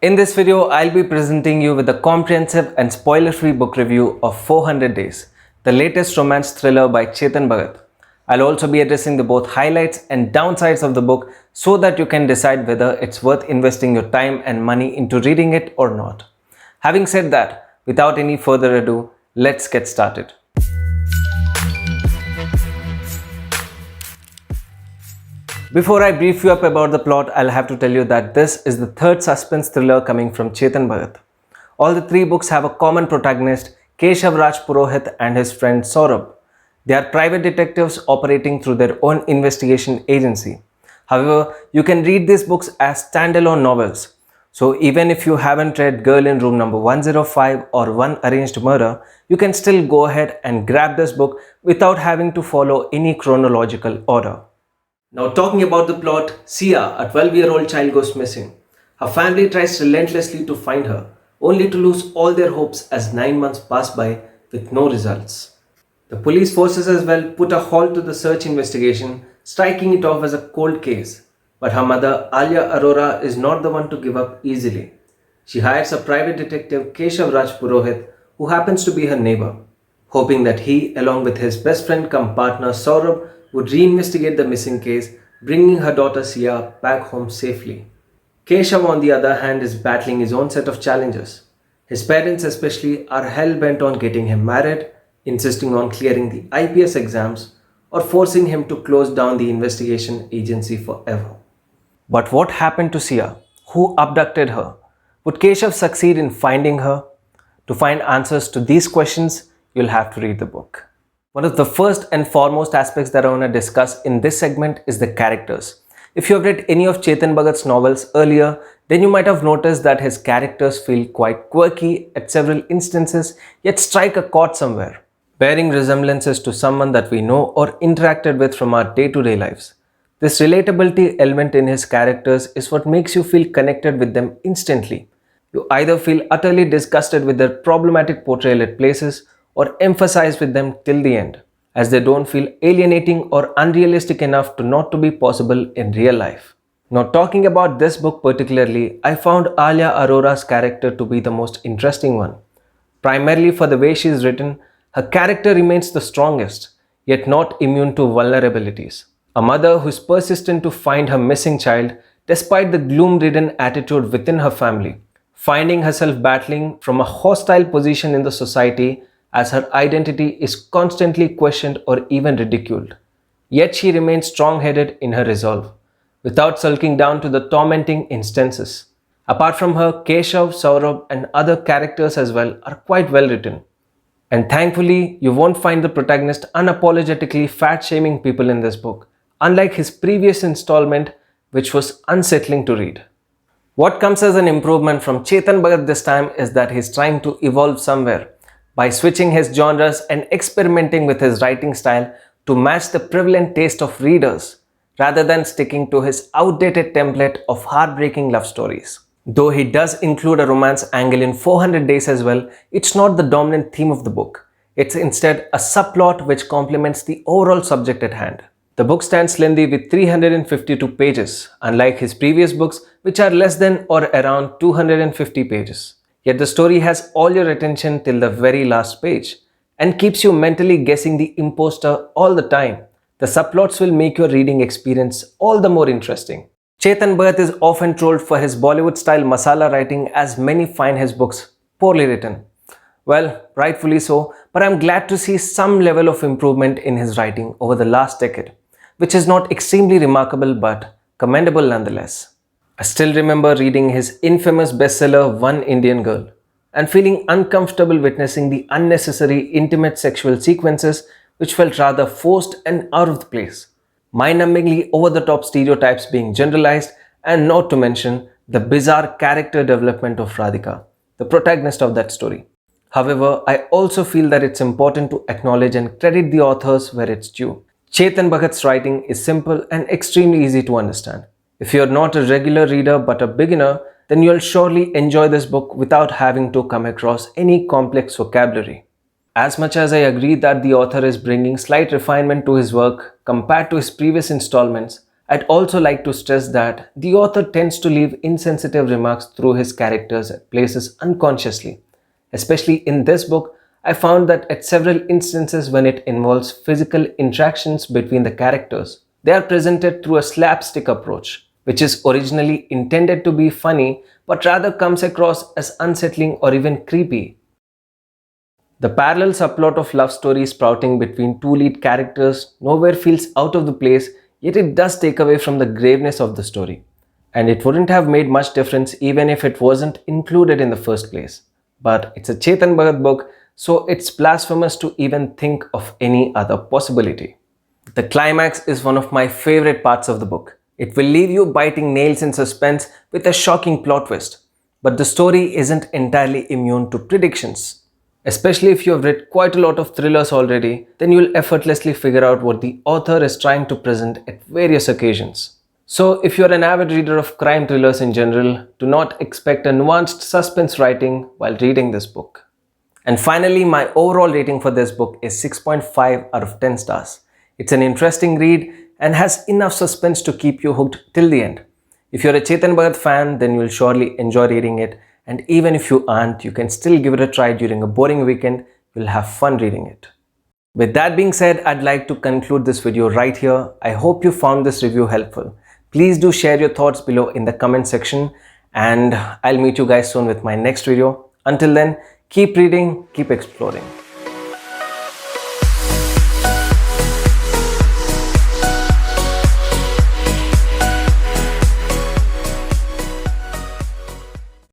In this video, I'll be presenting you with a comprehensive and spoiler-free book review of 400 Days, the latest romance thriller by Chetan Bhagat. I'll also be addressing the both highlights and downsides of the book so that you can decide whether it's worth investing your time and money into reading it or not. Having said that, without any further ado, let's get started. Before I brief you up about the plot, I'll have to tell you that this is the third suspense thriller coming from Chetan Bhagat. All the three books have a common protagonist, Keshav Purohit and his friend Saurabh. They are private detectives operating through their own investigation agency. However, you can read these books as standalone novels. So even if you haven't read Girl in Room Number 105 or One Arranged Murder, you can still go ahead and grab this book without having to follow any chronological order. Now talking about the plot, Sia, a 12-year-old child, goes missing. Her family tries relentlessly to find her, only to lose all their hopes as 9 months pass by with no results. The police forces as well put a halt to the search investigation, striking it off as a cold case. But her mother, Alia Arora, is not the one to give up easily. She hires a private detective, Keshav Purohit, who happens to be her neighbor, hoping that he, along with his best friend cum partner Saurabh, would reinvestigate the missing case, bringing her daughter Sia back home safely. Keshav, on the other hand, is battling his own set of challenges. His parents especially are hell-bent on getting him married, insisting on clearing the IPS exams, or forcing him to close down the investigation agency forever. But what happened to Sia? Who abducted her? Would Keshav succeed in finding her? To find answers to these questions, you'll have to read the book. One of the first and foremost aspects that I want to discuss in this segment is the characters. If you have read any of Chetan Bhagat's novels earlier, then you might have noticed that his characters feel quite quirky at several instances, yet strike a chord somewhere, bearing resemblances to someone that we know or interacted with from our day-to-day lives. This relatability element in his characters is what makes you feel connected with them instantly. You either feel utterly disgusted with their problematic portrayal at places, or emphasize with them till the end, as they don't feel alienating or unrealistic enough to not to be possible in real life. Now talking about this book particularly, I found Alia Arora's character to be the most interesting one. Primarily for the way she is written, her character remains the strongest, yet not immune to vulnerabilities. A mother who is persistent to find her missing child despite the gloom-ridden attitude within her family, finding herself battling from a hostile position in the society as her identity is constantly questioned or even ridiculed. Yet she remains strong-headed in her resolve, without sulking down to the tormenting instances. Apart from her, Keshav, Saurabh and other characters as well are quite well written. And thankfully, you won't find the protagonist unapologetically fat-shaming people in this book, unlike his previous installment, which was unsettling to read. What comes as an improvement from Chetan Bhagat this time is that he's trying to evolve somewhere, by switching his genres and experimenting with his writing style to match the prevalent taste of readers, rather than sticking to his outdated template of heartbreaking love stories. Though he does include a romance angle in 400 Days as well, it's not the dominant theme of the book. It's instead a subplot which complements the overall subject at hand. The book stands lengthy with 352 pages, unlike his previous books which are less than or around 250 pages. Yet the story has all your attention till the very last page and keeps you mentally guessing the imposter all the time. The subplots will make your reading experience all the more interesting. Chetan Bhagat is often trolled for his Bollywood-style masala writing, as many find his books poorly written. Well, rightfully so, but I'm glad to see some level of improvement in his writing over the last decade, which is not extremely remarkable but commendable nonetheless. I still remember reading his infamous bestseller One Indian Girl and feeling uncomfortable witnessing the unnecessary intimate sexual sequences which felt rather forced and out of the place. Mind-numbingly over-the-top stereotypes being generalized, and not to mention the bizarre character development of Radhika, the protagonist of that story. However, I also feel that it's important to acknowledge and credit the authors where it's due. Chetan Bhagat's writing is simple and extremely easy to understand. If you're not a regular reader but a beginner, then you'll surely enjoy this book without having to come across any complex vocabulary. As much as I agree that the author is bringing slight refinement to his work compared to his previous installments, I'd also like to stress that the author tends to leave insensitive remarks through his characters at places unconsciously. Especially in this book, I found that at several instances when it involves physical interactions between the characters, they are presented through a slapstick approach, which is originally intended to be funny but rather comes across as unsettling or even creepy. The parallel subplot of love story sprouting between two lead characters nowhere feels out of the place, yet it does take away from the graveness of the story. And it wouldn't have made much difference even if it wasn't included in the first place. But it's a Chetan Bhagat book, so it's blasphemous to even think of any other possibility. The climax is one of my favorite parts of the book. It will leave you biting nails in suspense with a shocking plot twist. But the story isn't entirely immune to predictions. Especially if you have read quite a lot of thrillers already, then you will effortlessly figure out what the author is trying to present at various occasions. So if you're an avid reader of crime thrillers in general, do not expect a nuanced suspense writing while reading this book. And finally, my overall rating for this book is 6.5 out of 10 stars. It's an interesting read and has enough suspense to keep you hooked till the end. If you're a Chetan Bhagat fan, then you'll surely enjoy reading it. And even if you aren't, you can still give it a try during a boring weekend. You'll have fun reading it. With that being said, I'd like to conclude this video right here. I hope you found this review helpful. Please do share your thoughts below in the comment section, and I'll meet you guys soon with my next video. Until then, keep reading, keep exploring.